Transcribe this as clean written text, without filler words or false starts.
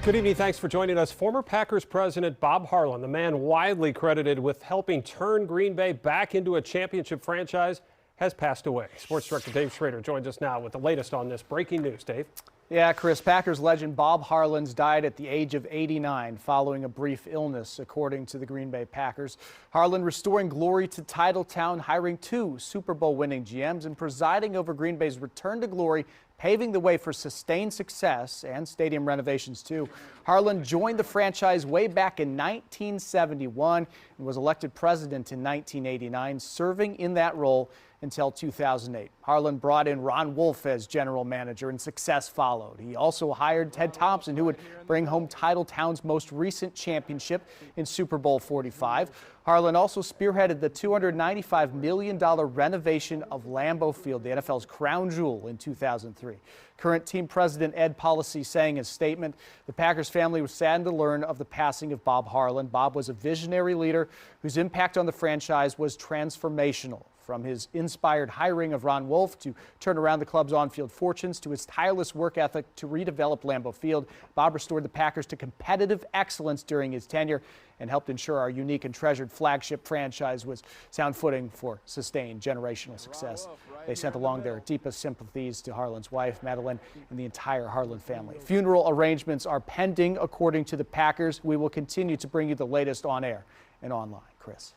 Good evening. Thanks for joining us. Former Packers president Bob Harlan, the man widely credited with helping turn Green Bay back into a championship franchise, has passed away. Sports director Dave Schrader joins us now with the latest on this breaking news. Dave. Yeah, Chris, Packers legend Bob Harlan's died at the age of 89 following a brief illness, according to the Green Bay Packers. Harlan restoring glory to Titletown, hiring 2 Super Bowl winning GMs, and presiding over Green Bay's return to glory, paving the way for sustained success and stadium renovations, too. Harlan joined the franchise way back in 1971 and was elected president in 1989, serving in that role until 2008. Harlan brought in Ron Wolf as general manager, and success followed. He also hired Ted Thompson, who would bring home Titletown's most recent championship in Super Bowl 45. Harlan also spearheaded the $295 million renovation of Lambeau Field, the NFL's crown jewel, in 2003. Current team president Ed Policy saying in a statement, the Packers family was saddened to learn of the passing of Bob Harlan. Bob was a visionary leader whose impact on the franchise was transformational. From his inspired hiring of Ron Wolf to turn around the club's on-field fortunes, to his tireless work ethic to redevelop Lambeau Field, Bob restored the Packers to competitive excellence during his tenure and helped ensure our unique and treasured flagship franchise was sound footing for sustained generational success. They sent along their deepest sympathies to Harlan's wife, Madeline, and the entire Harlan family. Funeral arrangements are pending, according to the Packers. We will continue to bring you the latest on air and online. Chris.